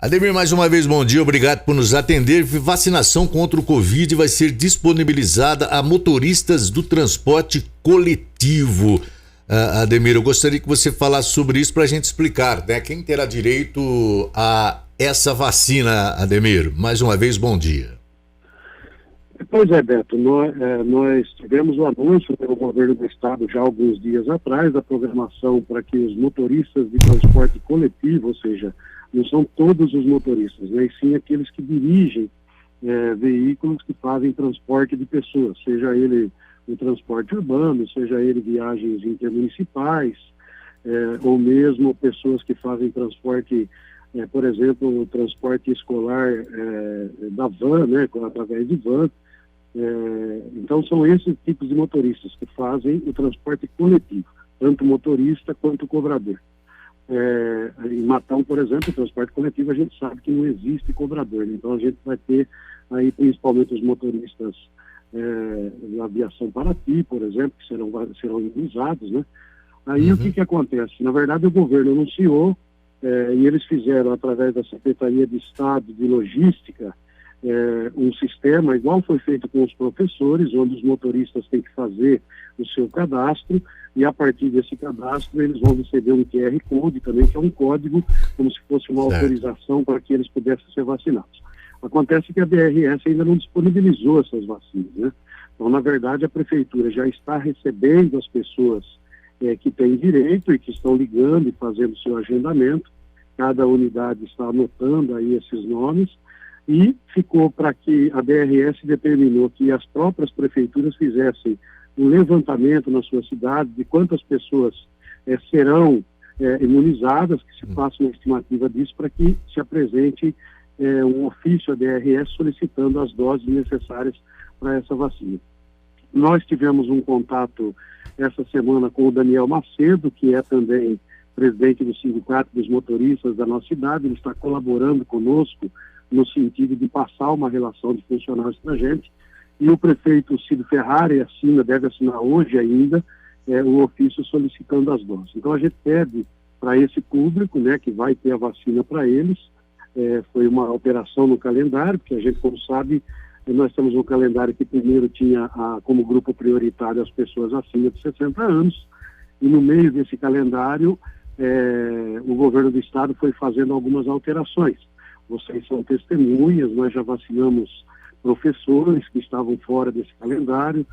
Ademir, mais uma vez, bom dia, obrigado por nos atender. Vacinação contra o Covid vai ser disponibilizada a motoristas do transporte coletivo. Ademir, eu gostaria que você falasse sobre isso para a gente explicar, né? Quem terá direito a essa vacina, Ademir? Mais uma vez, bom dia. Pois é, Beto, nós tivemos o anúncio pelo governo do estado já há alguns dias atrás da programação para que os motoristas de transporte coletivo, ou seja, não são todos os motoristas, né, e sim aqueles que dirigem veículos que fazem transporte de pessoas, seja ele o transporte urbano, seja ele viagens intermunicipais, ou mesmo pessoas que fazem transporte, por exemplo, o transporte escolar da van, né, através de van. Então são esses tipos de motoristas que fazem o transporte coletivo, tanto motorista quanto cobrador. Em Matão, por exemplo, o transporte coletivo a gente sabe que não existe cobrador, né? Então a gente vai ter aí principalmente os motoristas da aviação Paraty, por exemplo, que serão imunizados, né? Aí o que acontece? Na verdade o governo anunciou e eles fizeram através da Secretaria de Estado de Logística um sistema igual foi feito com os professores, onde os motoristas têm que fazer o seu cadastro e a partir desse cadastro eles vão receber um QR Code também, que é um código, como se fosse uma autorização para que eles pudessem ser vacinados. Acontece que a BRS ainda não disponibilizou essas vacinas, né? Então, na verdade, a Prefeitura já está recebendo as pessoas que têm direito e que estão ligando e fazendo seu agendamento. Cada unidade está anotando aí esses nomes. E ficou para que a BRS determinou que as próprias prefeituras fizessem um levantamento na sua cidade de quantas pessoas serão imunizadas, que se faça uma estimativa disso para que se apresente um ofício à BRS solicitando as doses necessárias para essa vacina. Nós tivemos um contato essa semana com o Daniel Macedo, que é também presidente do Sindicato dos Motoristas da nossa cidade. Ele está colaborando conosco no sentido de passar uma relação de funcionários para a gente, e o prefeito Ciro Ferrari deve assinar hoje ainda, um ofício solicitando as doses. Então a gente pede para esse público, né, que vai ter a vacina para eles, foi uma alteração no calendário, porque a gente, como sabe, nós temos um calendário que primeiro tinha como grupo prioritário as pessoas acima de 60 anos, e no meio desse calendário o governo do estado foi fazendo algumas alterações. Vocês são testemunhas, nós já vacinamos professores que estavam fora desse calendário,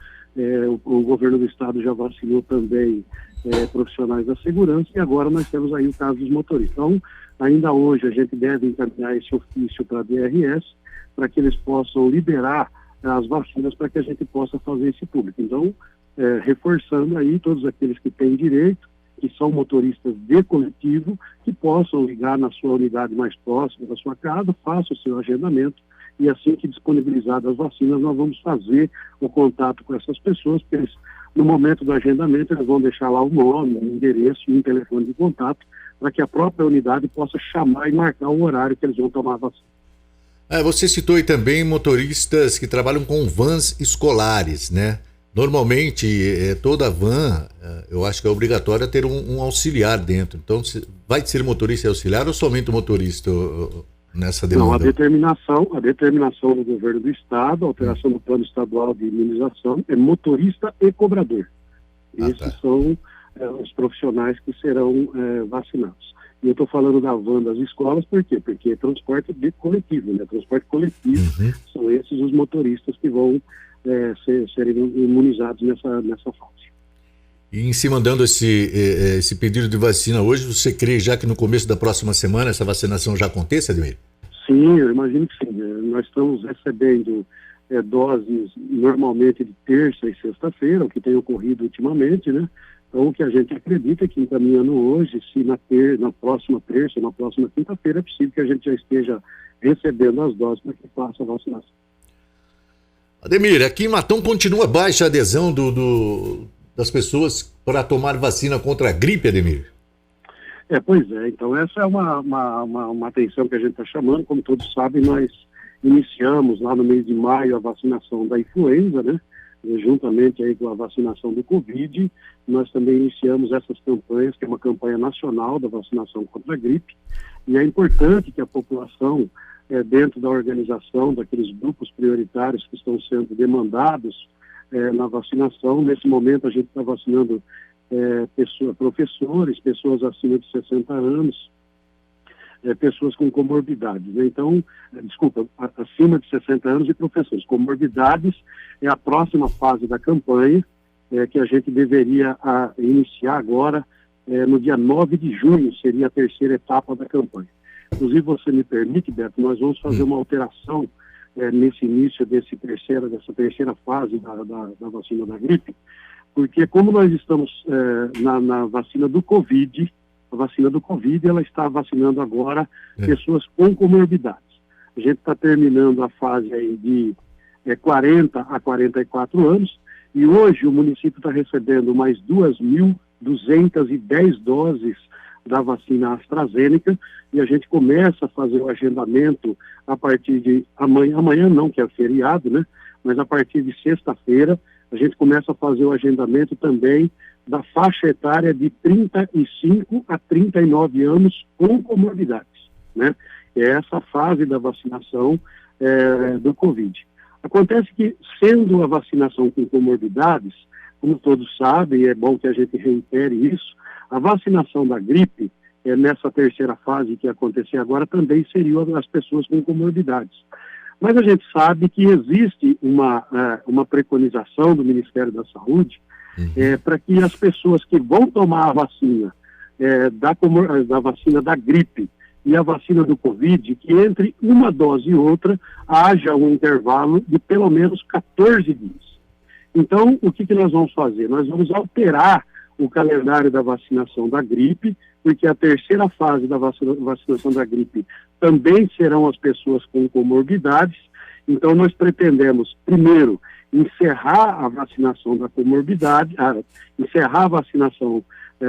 o governo do estado já vacinou também profissionais da segurança, e agora nós temos aí o caso dos motoristas. Então, ainda hoje a gente deve encaminhar esse ofício para a DRS, para que eles possam liberar as vacinas para que a gente possa fazer esse público. Então, reforçando aí todos aqueles que têm direito, que são motoristas de coletivo, que possam ligar na sua unidade mais próxima da sua casa, faça o seu agendamento, e assim que disponibilizadas as vacinas, nós vamos fazer o contato com essas pessoas, porque eles, no momento do agendamento, eles vão deixar lá o nome, o endereço e um telefone de contato, para que a própria unidade possa chamar e marcar o horário que eles vão tomar a vacina. Você citou aí também motoristas que trabalham com vans escolares, né? Normalmente, toda van, eu acho que é obrigatório ter um auxiliar dentro. Então, vai ser motorista e auxiliar ou somente o motorista nessa demanda? Não, a determinação do governo do estado, a alteração do plano estadual de imunização, é motorista e cobrador. Esses são os profissionais que serão vacinados. E eu estou falando da van das escolas, por quê? Porque é transporte coletivo, né? Transporte coletivo, são esses os motoristas que vão serem imunizados nessa fase. E em se mandando esse pedido de vacina hoje, você crê já que no começo da próxima semana essa vacinação já aconteça, Ademir? Sim, eu imagino que sim. Nós estamos recebendo doses normalmente de terça e sexta-feira, o que tem ocorrido ultimamente, né? Então, o que a gente acredita é que encaminhando hoje, se na próxima terça, na próxima quinta-feira, é possível que a gente já esteja recebendo as doses para que faça a vacinação. Ademir, aqui em Matão continua baixa a adesão das pessoas para tomar vacina contra a gripe, Ademir? Pois é, então essa é uma atenção que a gente está chamando. Como todos sabem, nós iniciamos lá no mês de maio a vacinação da influenza, né? juntamente aí com a vacinação do Covid, nós também iniciamos essas campanhas, que é uma campanha nacional da vacinação contra a gripe, e é importante que a população, dentro da organização daqueles grupos prioritários que estão sendo demandados na vacinação, nesse momento a gente está vacinando professores, pessoas acima de 60 anos, pessoas com comorbidades, né? Então, acima de 60 anos e professores. Comorbidades é a próxima fase da campanha, que a gente deveria iniciar agora, no dia 9 de junho, seria a terceira etapa da campanha. Inclusive, você me permite, Beto, nós vamos fazer uma alteração nesse início dessa terceira fase da vacina da gripe, porque como nós estamos na vacina do Covid, a vacina do Covid, ela está vacinando agora pessoas com comorbidades. A gente está terminando a fase aí de 40 a 44 anos, e hoje o município está recebendo mais 2.210 doses da vacina AstraZeneca, e a gente começa a fazer o agendamento a partir de amanhã não, que é feriado, né? Mas a partir de sexta-feira, a gente começa a fazer o agendamento também da faixa etária de 35 a 39 anos com comorbidades, né? É essa fase da vacinação do Covid. Acontece que, sendo a vacinação com comorbidades, como todos sabem, e é bom que a gente reitere isso, a vacinação da gripe, nessa terceira fase que ia acontecer agora, também seriam as pessoas com comorbidades. Mas a gente sabe que existe uma preconização do Ministério da Saúde para que as pessoas que vão tomar a vacina da vacina da gripe e a vacina do Covid, que entre uma dose e outra haja um intervalo de pelo menos 14 dias. Então, o que nós vamos fazer? Nós vamos alterar o calendário da vacinação da gripe, porque a terceira fase da vacinação da gripe também serão as pessoas com comorbidades. Então, nós pretendemos, primeiro, encerrar a vacinação da comorbidade, encerrar a vacinação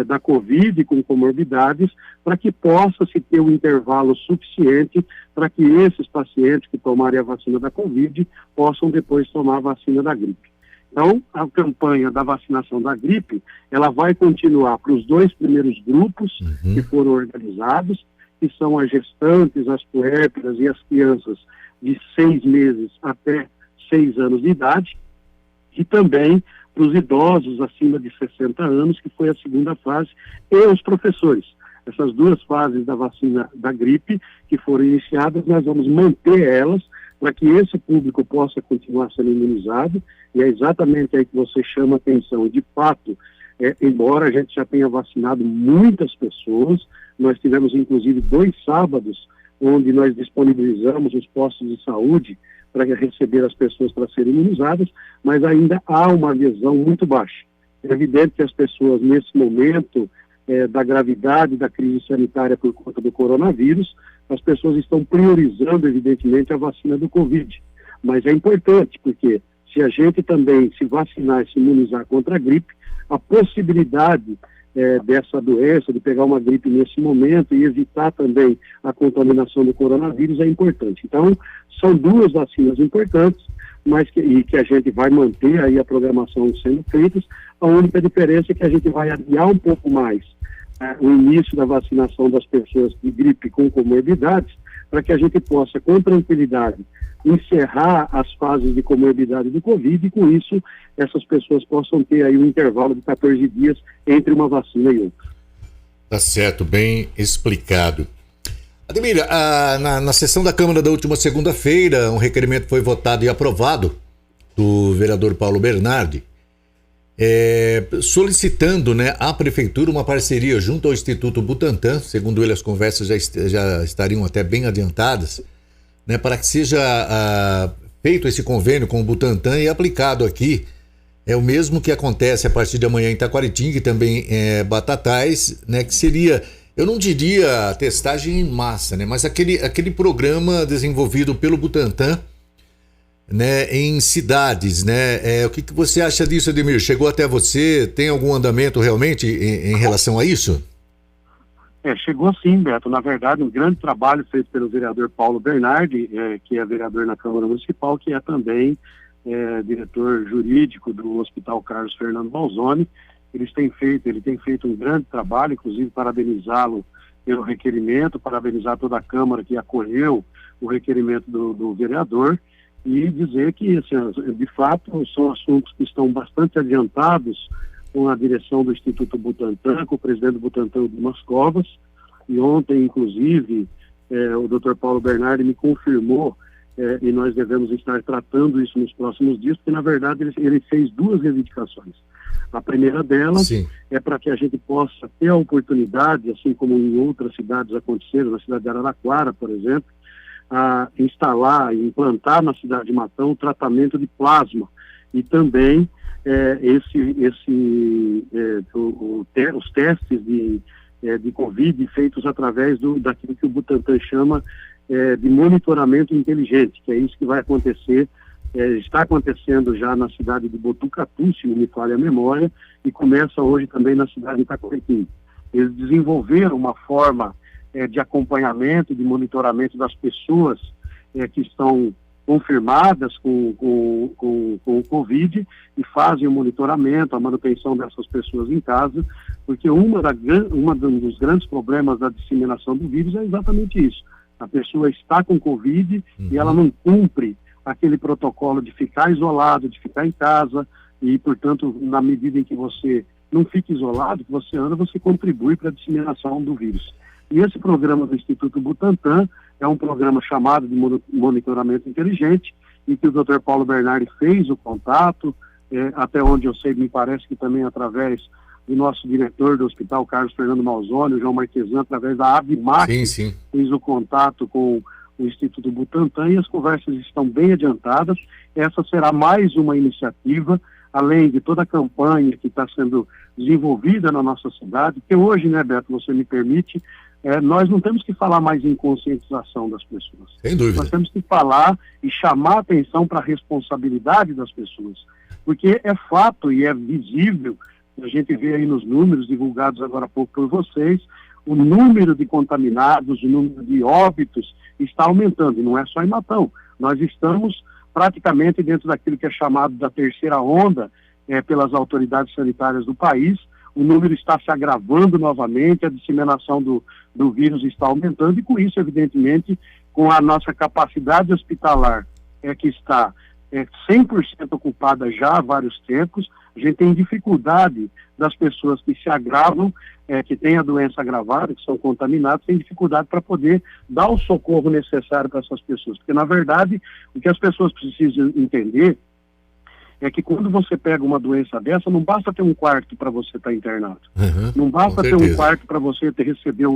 da Covid com comorbidades, para que possa se ter um intervalo suficiente para que esses pacientes que tomarem a vacina da Covid possam depois tomar a vacina da gripe. Então, a campanha da vacinação da gripe, ela vai continuar para os 2 primeiros grupos que foram organizados, que são as gestantes, as puérperas e as crianças de 6 meses até 6 anos de idade, e também para os idosos acima de 60 anos, que foi a segunda fase, e os professores. Essas 2 fases da vacina da gripe que foram iniciadas, nós vamos manter elas para que esse público possa continuar sendo imunizado, e é exatamente aí que você chama a atenção. De fato, embora a gente já tenha vacinado muitas pessoas, nós tivemos inclusive 2 sábados onde nós disponibilizamos os postos de saúde para receber as pessoas para serem imunizadas, mas ainda há uma adesão muito baixa. É evidente que as pessoas, nesse momento da gravidade da crise sanitária por conta do coronavírus, as pessoas estão priorizando, evidentemente, a vacina do Covid. Mas é importante, porque se a gente também se vacinar e se imunizar contra a gripe, a possibilidade dessa doença, de pegar uma gripe nesse momento e evitar também a contaminação do coronavírus é importante. Então, são 2 vacinas importantes, mas que a gente vai manter aí a programação sendo feitas. A única diferença é que a gente vai adiar um pouco mais o início da vacinação das pessoas de gripe com comorbidades, para que a gente possa, com tranquilidade, encerrar as fases de comorbidade do Covid, e com isso essas pessoas possam ter aí um intervalo de 14 dias entre uma vacina e outra. Tá certo, bem explicado. Ademir, na sessão da Câmara da última segunda-feira, um requerimento foi votado e aprovado do vereador Paulo Bernardi, solicitando, né, à Prefeitura uma parceria junto ao Instituto Butantan. Segundo ele, as conversas já estariam até bem adiantadas, né, para que seja feito esse convênio com o Butantan e aplicado aqui. É o mesmo que acontece a partir de amanhã em Taquaritinga, e também Batatais, né, que seria, eu não diria testagem em massa, né, mas aquele programa desenvolvido pelo Butantan, né, em cidades, né? O que você acha disso, Ademir? Chegou até você? Tem algum andamento realmente em relação a isso? Chegou sim, Beto. Na verdade, um grande trabalho feito pelo vereador Paulo Bernardi, que é vereador na Câmara Municipal, que é também diretor jurídico do Hospital Carlos Fernando Malzone. Ele tem feito um grande trabalho, inclusive parabenizá-lo pelo requerimento, parabenizar toda a Câmara que acolheu o requerimento do vereador e dizer que, assim, de fato, são assuntos que estão bastante adiantados com a direção do Instituto Butantan, com o presidente do Butantan, Dimas Covas, e ontem, inclusive, o Dr. Paulo Bernardi me confirmou, e nós devemos estar tratando isso nos próximos dias, porque, na verdade, ele fez 2 reivindicações. A primeira delas é para que a gente possa ter a oportunidade, assim como em outras cidades aconteceram, na cidade de Araraquara, por exemplo, a instalar e implantar na cidade de Matão o tratamento de plasma e também os testes de Covid feitos através daquilo que o Butantan chama de monitoramento inteligente, que é isso que vai acontecer, está acontecendo já na cidade de Botucatu, se não me falha a memória, e começa hoje também na cidade de Itacoaquim. Eles desenvolveram uma forma de acompanhamento, de monitoramento das pessoas que estão confirmadas com o Covid e fazem o monitoramento, a manutenção dessas pessoas em casa, porque um dos grandes problemas da disseminação do vírus é exatamente isso. A pessoa está com Covid e ela não cumpre aquele protocolo de ficar isolado, de ficar em casa e, portanto, na medida em que você não fica isolado, que você anda, você contribui para a disseminação do vírus. E esse programa do Instituto Butantan é um programa chamado de monitoramento inteligente, em que o Dr. Paulo Bernardi fez o contato, até onde eu sei, me parece que também através do nosso diretor do Hospital Carlos Fernando Malzone, o João Marquesan, através da ABMAC, fez o contato com o Instituto Butantan e as conversas estão bem adiantadas. Essa será mais uma iniciativa, além de toda a campanha que está sendo desenvolvida na nossa cidade, que hoje, né, Beto, você me permite, nós não temos que falar mais em conscientização das pessoas. Sem dúvida. Nós temos que falar e chamar a atenção para a responsabilidade das pessoas, porque é fato e é visível, a gente vê aí nos números divulgados agora há pouco por vocês, o número de contaminados, o número de óbitos está aumentando, e não é só em Matão. Nós estamos praticamente dentro daquilo que é chamado da terceira onda pelas autoridades sanitárias do país. O número está se agravando novamente, a disseminação do vírus está aumentando, e com isso, evidentemente, com a nossa capacidade hospitalar que está 100% ocupada já há vários tempos, a gente tem dificuldade das pessoas que se agravam, que têm a doença agravada, que são contaminadas, tem dificuldade para poder dar o socorro necessário para essas pessoas. Porque, na verdade, o que as pessoas precisam entender é que quando você pega uma doença dessa, não basta ter um quarto para você estar internado. Não basta ter um quarto para você receber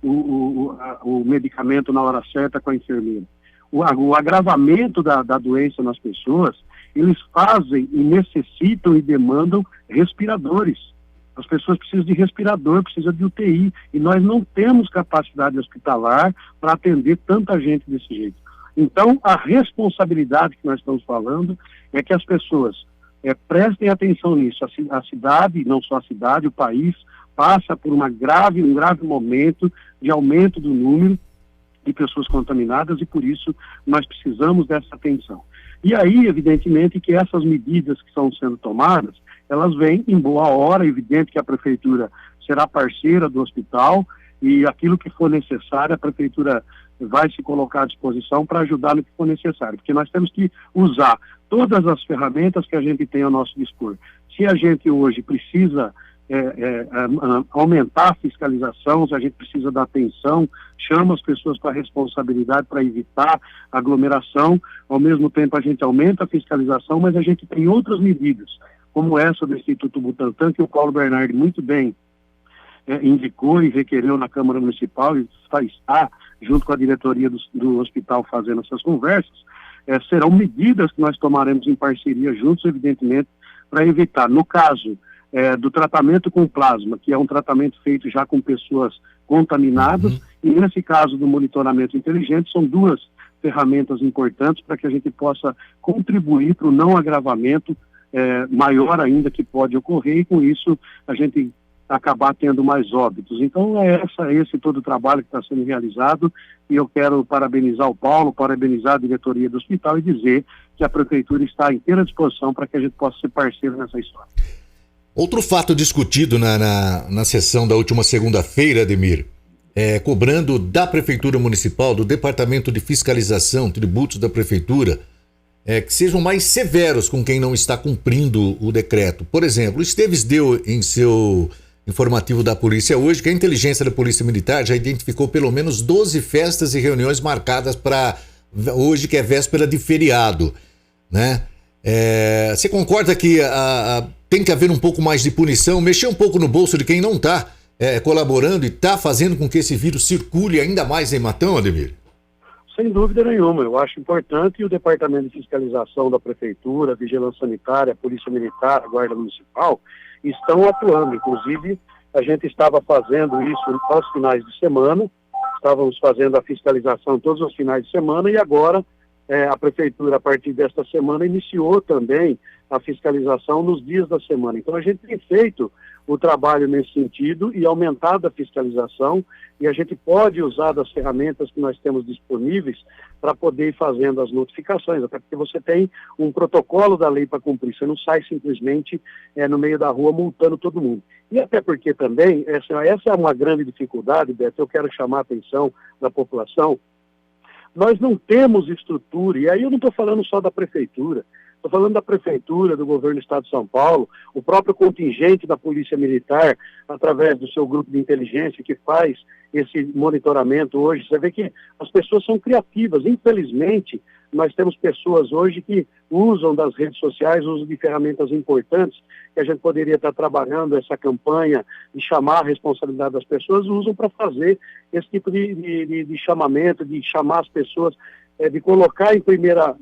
o medicamento na hora certa com a enfermeira. O agravamento da doença nas pessoas, eles fazem e necessitam e demandam respiradores. As pessoas precisam de respirador, precisam de UTI, e nós não temos capacidade hospitalar para atender tanta gente desse jeito. Então, a responsabilidade que nós estamos falando é que as pessoas prestem atenção nisso. A cidade, não só a cidade, o país, passa por um grave momento de aumento do número de pessoas contaminadas, e por isso nós precisamos dessa atenção. E aí, evidentemente, que essas medidas que estão sendo tomadas, elas vêm em boa hora. Evidente que a prefeitura será parceira do hospital, e aquilo que for necessário, a prefeitura vai se colocar à disposição para ajudar no que for necessário, porque nós temos que usar todas as ferramentas que a gente tem ao nosso dispor. Se a gente hoje precisa aumentar a fiscalização, se a gente precisa dar atenção, chama as pessoas para a responsabilidade para evitar aglomeração, ao mesmo tempo a gente aumenta a fiscalização, mas a gente tem outras medidas, como essa do Instituto Butantan, que o Paulo Bernardi muito bem indicou e requereu na Câmara Municipal, e está junto com a diretoria do hospital fazendo essas conversas. Serão medidas que nós tomaremos em parceria juntos, evidentemente, para evitar, no caso do tratamento com plasma, que é um tratamento feito já com pessoas contaminadas, e nesse caso do monitoramento inteligente, são 2 ferramentas importantes para que a gente possa contribuir para o não agravamento maior ainda que pode ocorrer, e com isso a gente acabar tendo mais óbitos. Então esse todo o trabalho que está sendo realizado, e eu quero parabenizar o Paulo, parabenizar a diretoria do hospital e dizer que a Prefeitura está à inteira disposição para que a gente possa ser parceiro nessa história. Outro fato discutido na sessão da última segunda-feira, Ademir, cobrando da Prefeitura Municipal, do Departamento de Fiscalização, Tributos da Prefeitura, que sejam mais severos com quem não está cumprindo o decreto. Por exemplo, o Esteves deu em seu informativo da polícia hoje que a inteligência da Polícia Militar já identificou pelo menos 12 festas e reuniões marcadas para hoje, que é véspera de feriado, né? Você concorda que tem que haver um pouco mais de punição, mexer um pouco no bolso de quem não está colaborando e está fazendo com que esse vírus circule ainda mais em Matão, Ademir? Sem dúvida nenhuma, eu acho importante, e o Departamento de Fiscalização da Prefeitura, a Vigilância Sanitária, a Polícia Militar, a Guarda Municipal, estão atuando. Inclusive, a gente estava fazendo isso aos finais de semana, estávamos fazendo a fiscalização todos os finais de semana, e agora a Prefeitura, a partir desta semana, iniciou também a fiscalização nos dias da semana. Então, a gente tem feito o trabalho nesse sentido e aumentado a fiscalização, e a gente pode usar das ferramentas que nós temos disponíveis para poder ir fazendo as notificações, até porque você tem um protocolo da lei para cumprir, você não sai simplesmente no meio da rua multando todo mundo. E até porque também, essa é uma grande dificuldade, Beto, eu quero chamar a atenção da população. Nós não temos estrutura, e aí eu não estou falando só da Prefeitura, estou falando da Prefeitura, do Governo do Estado de São Paulo, o próprio contingente da Polícia Militar, através do seu grupo de inteligência que faz esse monitoramento hoje. Você vê que as pessoas são criativas. Infelizmente, nós temos pessoas hoje que usam das redes sociais, usam de ferramentas importantes, que a gente poderia estar trabalhando essa campanha de chamar a responsabilidade das pessoas, usam para fazer esse tipo de chamamento, de chamar as pessoas, de colocar em primeiro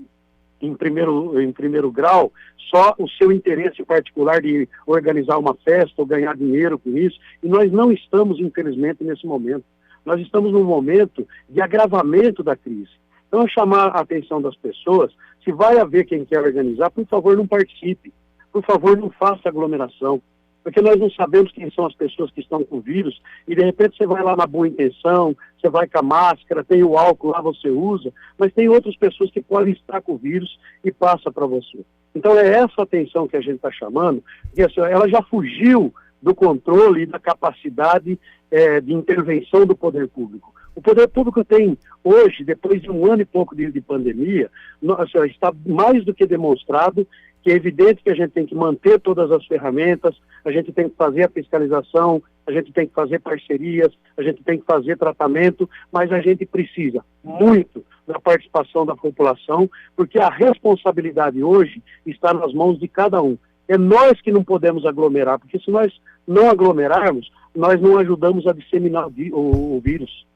grau só o seu interesse particular de organizar uma festa ou ganhar dinheiro com isso, e nós não estamos, infelizmente, nesse momento. Nós estamos num momento de agravamento da crise. Então, chamar a atenção das pessoas, se vai haver quem quer organizar, por favor, não participe. Por favor, não faça aglomeração. Porque nós não sabemos quem são as pessoas que estão com o vírus, e de repente você vai lá na boa intenção, você vai com a máscara, tem o álcool lá, você usa, mas tem outras pessoas que podem estar com o vírus e passa para você. Então é essa atenção que a gente está chamando, porque assim, ela já fugiu do controle e da capacidade de intervenção do poder público. O poder público tem hoje, depois de 1 ano e pouco de pandemia, está mais do que demonstrado que é evidente que a gente tem que manter todas as ferramentas, a gente tem que fazer a fiscalização, a gente tem que fazer parcerias, a gente tem que fazer tratamento, mas a gente precisa muito da participação da população, porque a responsabilidade hoje está nas mãos de cada um. É nós que não podemos aglomerar, porque se nós não aglomerarmos, nós não ajudamos a disseminar o vírus.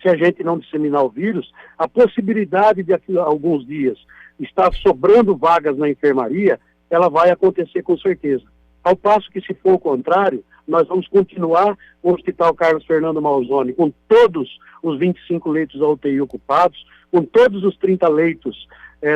Se a gente não disseminar o vírus, a possibilidade de daqui a alguns dias estar sobrando vagas na enfermaria, ela vai acontecer com certeza. Ao passo que, se for o contrário, nós vamos continuar o Hospital Carlos Fernando Malzone com todos os 25 leitos da UTI ocupados, com todos os 30 leitos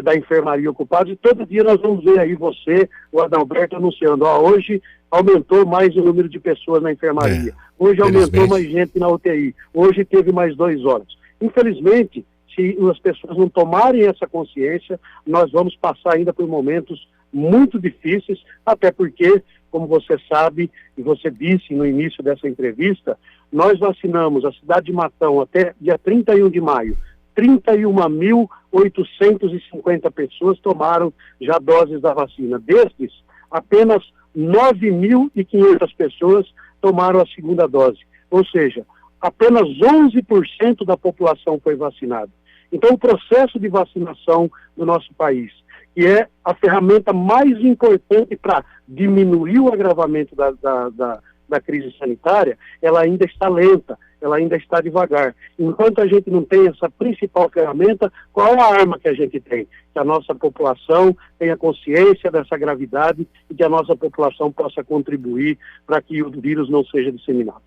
da enfermaria ocupados, e todo dia nós vamos ver aí você, o Adalberto, anunciando, hoje aumentou mais o número de pessoas na enfermaria, hoje aumentou mais gente na UTI, hoje teve mais 2 óbitos. Infelizmente, se as pessoas não tomarem essa consciência, nós vamos passar ainda por momentos muito difíceis, até porque, como você sabe, e você disse no início dessa entrevista, nós vacinamos a cidade de Matão até dia 31 de maio. 31.850 pessoas tomaram já doses da vacina. Destes, apenas 9.500 pessoas tomaram a segunda dose. Ou seja, apenas 11% da população foi vacinada. Então, o processo de vacinação no nosso país, que é a ferramenta mais importante para diminuir o agravamento da crise sanitária, ela ainda está lenta, ela ainda está devagar. Enquanto a gente não tem essa principal ferramenta, qual é a arma que a gente tem? Que a nossa população tenha consciência dessa gravidade e que a nossa população possa contribuir para que o vírus não seja disseminado.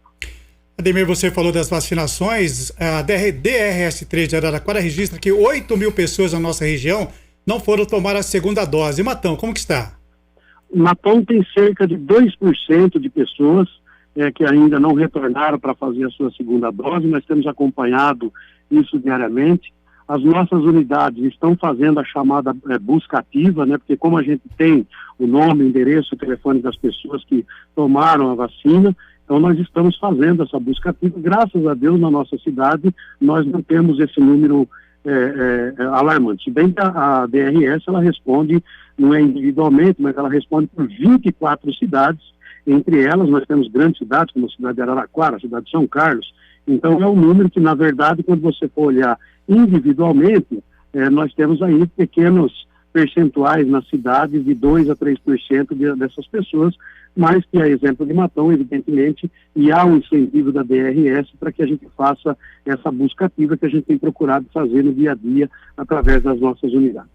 Ademir, você falou das vacinações, a DRS3 de Araraquara registra que 8.000 pessoas na nossa região não foram tomar a segunda dose. Matão, como que está? Matão tem cerca de 2% de pessoas que ainda não retornaram para fazer a sua segunda dose. Nós temos acompanhado isso diariamente. As nossas unidades estão fazendo a chamada busca ativa, né? Porque como a gente tem o nome, o endereço, o telefone das pessoas que tomaram a vacina, então nós estamos fazendo essa busca ativa. Graças a Deus, na nossa cidade, nós não temos esse número alarmante. Se bem que a DRS, ela responde, não é individualmente, mas ela responde por 24 cidades. Entre elas, nós temos grandes cidades, como a cidade de Araraquara, a cidade de São Carlos. Então, é um número que, na verdade, quando você for olhar individualmente, nós temos aí pequenos percentuais nas cidades de 2 a 3% dessas pessoas, mas que, a exemplo de Matão, evidentemente, e há um incentivo da DRS para que a gente faça essa busca ativa que a gente tem procurado fazer no dia a dia através das nossas unidades.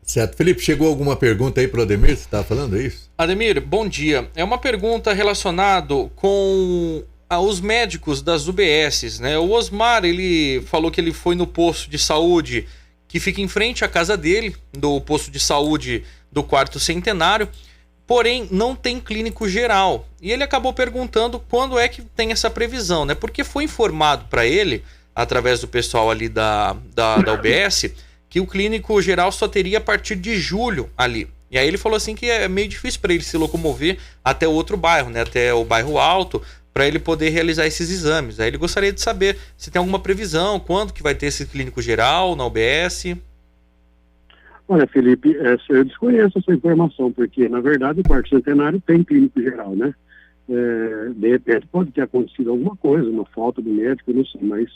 Certo. Felipe, chegou alguma pergunta aí para o Ademir? Você estava falando isso? Ademir, bom dia. É uma pergunta relacionada com os médicos das UBSs, né? O Osmar, ele falou que ele foi no posto de saúde que fica em frente à casa dele, do posto de saúde do Quarto Centenário, porém não tem clínico geral. E ele acabou perguntando quando é que tem essa previsão, né? Porque foi informado para ele, através do pessoal ali da UBS, que o clínico geral só teria a partir de julho ali. E aí ele falou assim que é meio difícil para ele se locomover até o outro bairro, né? Até o bairro Alto, para ele poder realizar esses exames. Aí ele gostaria de saber se tem alguma previsão, quando que vai ter esse clínico geral na UBS. Olha, Felipe, eu desconheço essa informação, porque, na verdade, o Quarto Centenário tem clínico geral, né? De repente pode ter acontecido alguma coisa, uma falta do médico, eu não sei, mas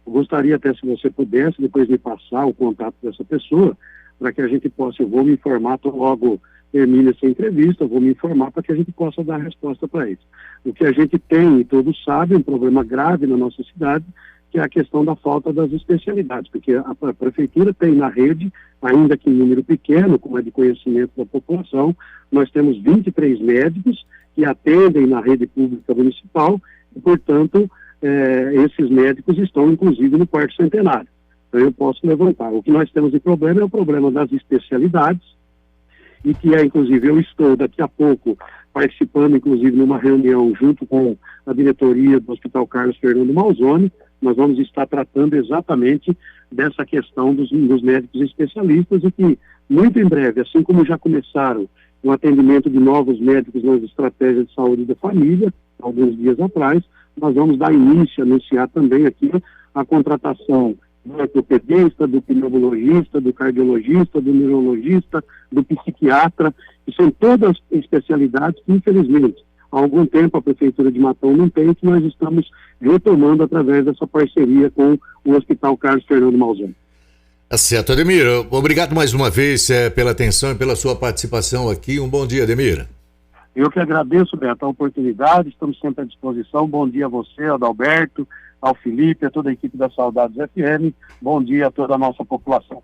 eu gostaria até, se você pudesse, depois me passar o contato dessa pessoa, para que a gente possa, eu vou me informar, logo termine essa entrevista, eu vou me informar para que a gente possa dar a resposta para eles. O que a gente tem, e todos sabem, um problema grave na nossa cidade, que é a questão da falta das especialidades, porque a prefeitura tem na rede, ainda que em número pequeno, como é de conhecimento da população, nós temos 23 médicos que atendem na rede pública municipal e, portanto, esses médicos estão, inclusive, no Quarto Centenário. Então, eu posso levantar. O que nós temos de problema é o problema das especialidades, e que inclusive, eu estou daqui a pouco participando, inclusive, numa reunião junto com a diretoria do Hospital Carlos Fernando Malzone. Nós vamos estar tratando exatamente dessa questão dos médicos especialistas e que, muito em breve, assim como já começaram o atendimento de novos médicos nas estratégias de saúde da família, alguns dias atrás, nós vamos dar início, anunciar também aqui a contratação do ortopedista, do pneumologista, do cardiologista, do neurologista, do psiquiatra, que são todas especialidades que, infelizmente, há algum tempo a Prefeitura de Matão não tem, que nós estamos retomando através dessa parceria com o Hospital Carlos Fernando Malzone. Tá certo, Ademir. Obrigado mais uma vez pela atenção e pela sua participação aqui. Um bom dia, Ademir. Eu que agradeço, Beto, a oportunidade, estamos sempre à disposição. Bom dia a você, Adalberto, ao Felipe, a toda a equipe da Saudades FM. Bom dia a toda a nossa população.